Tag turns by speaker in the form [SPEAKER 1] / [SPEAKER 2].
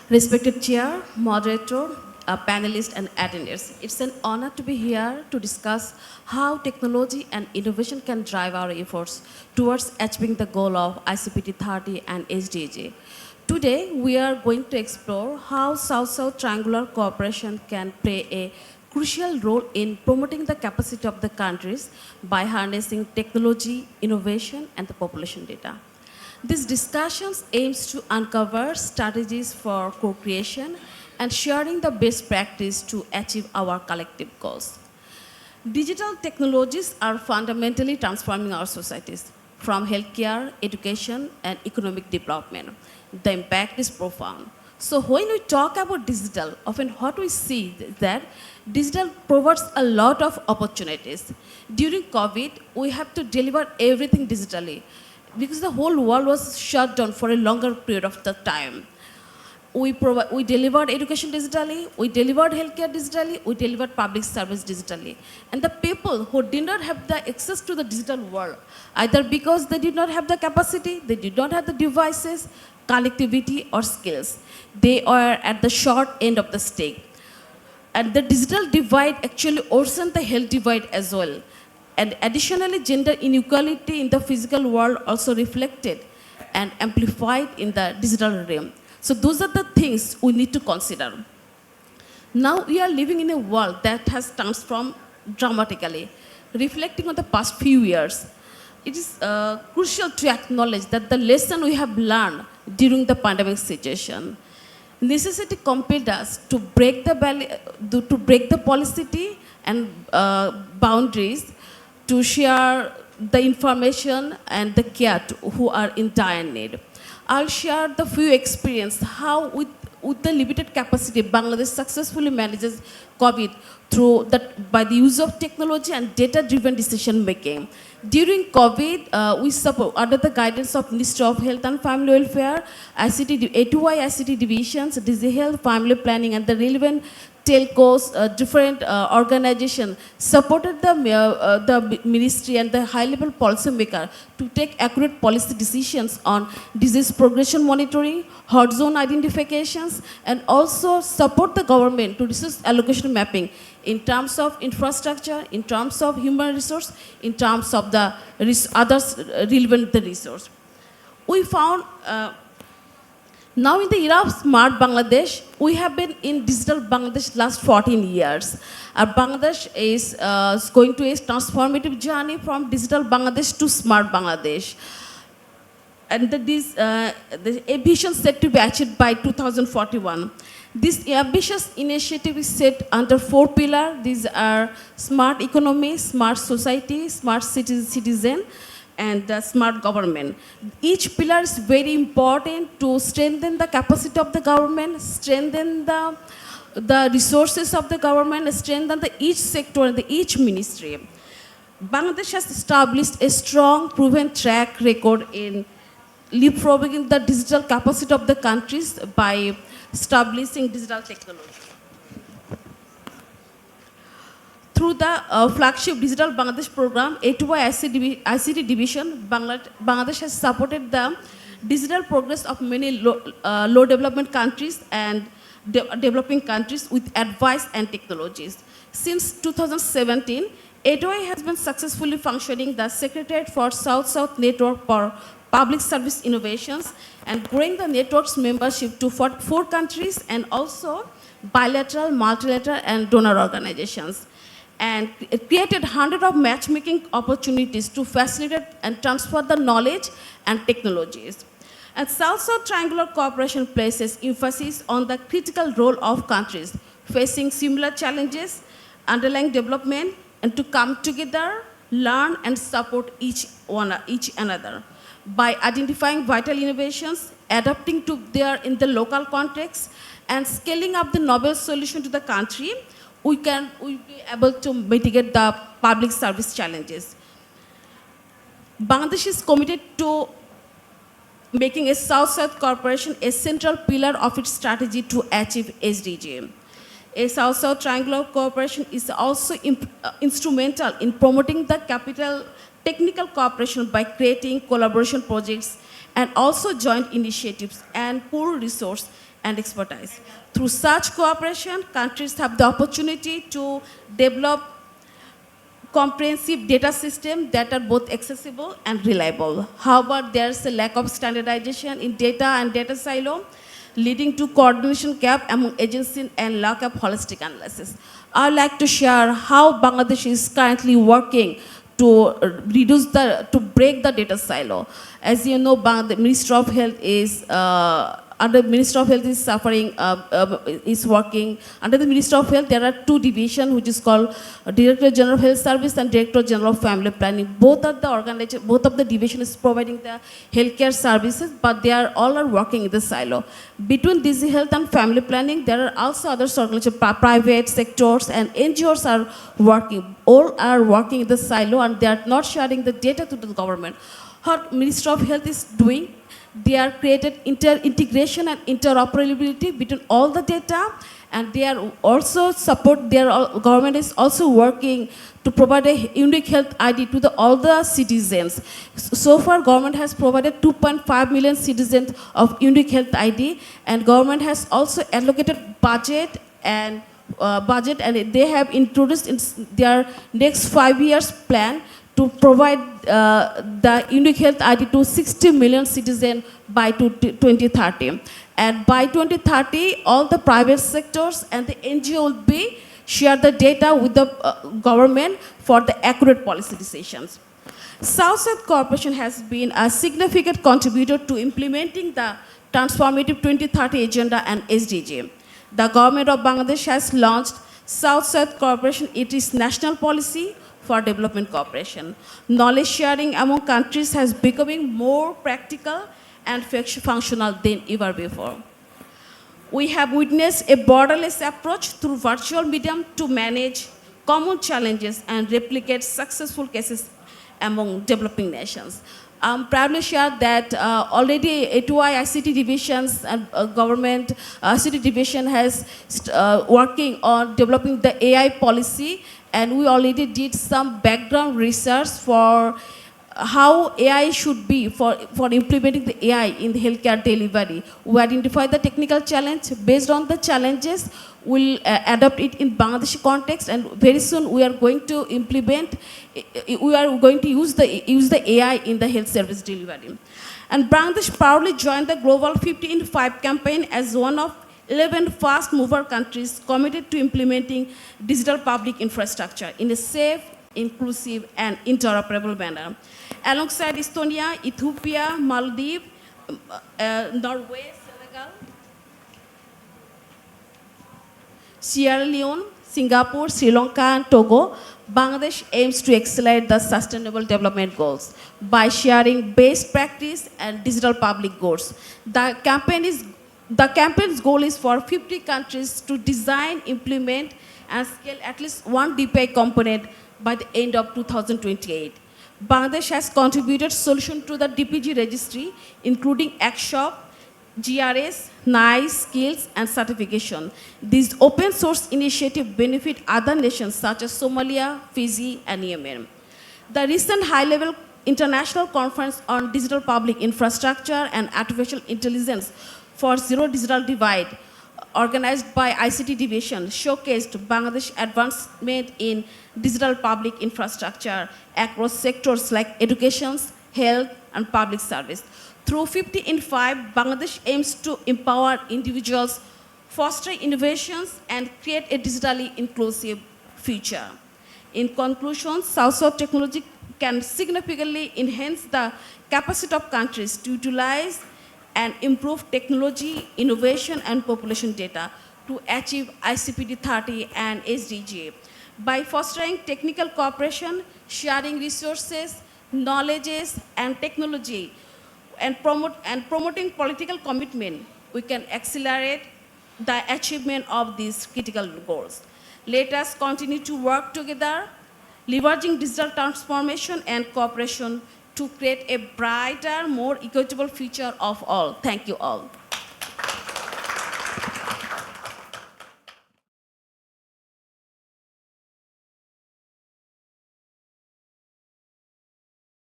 [SPEAKER 1] Respected chair, moderator, panelists, and attendees, it's an honor to be here to discuss how technology and innovation can drive our efforts towards achieving the goal of ICPT 30 and SDG. Today, we are going to explore how South-South Triangular Cooperation can play a crucial role in promoting the capacity of the countries by harnessing technology, innovation, and the population data. These discussions aims to uncover strategies for co-creation and sharing the best practice to achieve our collective goals. Digital technologies are fundamentally transforming our societies from healthcare, education, and economic development. The impact is profound. So when we talk about digital, often what we see is that digital provides a lot of opportunities. During COVID, we have to deliver everything digitally because the whole world was shut down for a longer period of the time. We delivered education digitally, we delivered healthcare digitally, we delivered public service digitally. And the people who did not have the access to the digital world, either because they did not have the capacity, they did not have the devices, connectivity, or skills, they are at the short end of the stick. And the digital divide actually worsened the health divide as well. And additionally, gender inequality in the physical world also reflected and amplified in the digital realm. So those are the things we need to consider. Now we are living in a world that has transformed dramatically. Reflecting on the past few years, it is crucial to acknowledge that the lesson we have learned during the pandemic situation, necessity compelled us to break the policy and boundaries to share the information and the care to who are in dire need. I'll share the few experience how with the limited capacity, Bangladesh successfully manages COVID by the use of technology and data-driven decision making. During COVID, we support under the guidance of Ministry of Health and Family Welfare, A2Y ICT divisions, Digi Health, Family Planning, and the relevant telcos, different organizations supported the ministry and the high-level policymaker to take accurate policy decisions on disease progression monitoring, hot zone identifications, and also support the government to resource allocation mapping in terms of infrastructure, in terms of human resource, in terms of the others relevant the resource. We found now in the era of smart Bangladesh, we have been in digital Bangladesh last 14 years. Bangladesh is going to a transformative journey from digital Bangladesh to smart Bangladesh. And the ambition set to be achieved by 2041. This ambitious initiative is set under 4 pillars. These are smart economy, smart society, smart citizen, and the smart government. Each pillar is very important to strengthen the capacity of the government, strengthen the resources of the government, strengthen each sector and each ministry. Bangladesh has established a strong, proven track record in leapfrogging the digital capacity of the countries by establishing digital technology. Through the flagship Digital Bangladesh program, A2Y ICT division, Bangladesh has supported the digital progress of many low development countries and developing countries with advice and technologies. Since 2017, A2Y has been successfully functioning the Secretariat for South-South Network for Public Service Innovations and growing the network's membership to 4 countries and also bilateral, multilateral, and donor organizations. And it created hundreds of matchmaking opportunities to facilitate and transfer the knowledge and technologies. And South-South Triangular Cooperation places emphasis on the critical role of countries facing similar challenges, underlying development, and to come together, learn, and support each another by identifying vital innovations, adapting to in the local context, and scaling up the novel solution to the country. We'll be able to mitigate the public service challenges. Bangladesh is committed to making a South-South cooperation a central pillar of its strategy to achieve SDG. A South-South Triangular Cooperation is also instrumental in promoting the technical cooperation by creating collaboration projects and also joint initiatives and pool resource and expertise. Through such cooperation, countries have the opportunity to develop comprehensive data systems that are both accessible and reliable. However, there's a lack of standardization in data and data silo, leading to coordination gap among agencies and lack of holistic analysis. I'd like to share how Bangladesh is currently working to break the data silo. As you know, the Ministry of Health is under the Ministry of Health is is working. Under the Ministry of Health, there are two divisions, which is called Director General of Health Service and Director General of Family Planning. Both of the division is providing the healthcare services, but they are all working in the silo. Between this health and family planning, there are also other organizations, private sectors and NGOs are working. All are working in the silo, and they are not sharing the data to the government. What Ministry of Health is doing, they are created integration and interoperability between all the data, and they are also government is also working to provide a unique health ID to all the citizens. So far, government has provided 2.5 million citizens of unique health ID, and government has also allocated budget and they have introduced in their next 5 years plan to provide the unique health ID to 60 million citizens by 2030. And by 2030, all the private sectors and the NGO will share the data with the government for the accurate policy decisions. South-South Cooperation has been a significant contributor to implementing the transformative 2030 agenda and SDG. The government of Bangladesh has launched South-South Cooperation. It is national policy for development cooperation. Knowledge sharing among countries has becoming more practical and functional than ever before. We have witnessed a borderless approach through virtual medium to manage common challenges and replicate successful cases among developing nations. I'm proud to share that already A2I ICT divisions and government ICT division has working on developing the AI policy, and we already did some background research for how AI should be for implementing the AI in the healthcare delivery. We identify the technical challenge. Based on the challenges, we'll adapt it in Bangladeshi context, and very soon we are going to use the AI in the health service delivery. And Bangladesh proudly joined the Global 50 in 5 campaign as one of 11 fast mover countries committed to implementing digital public infrastructure in a safe, inclusive, and interoperable manner. Alongside Estonia, Ethiopia, Maldives, Norway, Senegal, Sierra Leone, Singapore, Sri Lanka, and Togo, Bangladesh aims to accelerate the Sustainable Development Goals by sharing best practice and digital public goods. The campaign's goal is for 50 countries to design, implement, and scale at least one DPI component by the end of 2028. Bangladesh has contributed solutions to the DPG registry, including ACSHOP, GRS, NICE, skills, and certification. These open source initiatives benefit other nations such as Somalia, Fiji, and Yemen. The recent high-level international conference on digital public infrastructure and artificial intelligence for Zero Digital Divide, organized by ICT Division, showcased Bangladesh advancement in digital public infrastructure across sectors like education, health, and public service. Through 50 in 5, Bangladesh aims to empower individuals, foster innovations, and create a digitally inclusive future. In conclusion, South-South technology can significantly enhance the capacity of countries to utilize and improve technology, innovation, and population data to achieve ICPD 30 and SDG. By fostering technical cooperation, sharing resources, knowledges, and technology, and promoting political commitment, we can accelerate the achievement of these critical goals. Let us continue to work together, leveraging digital transformation and cooperation to create a brighter, more equitable future of all. Thank you all.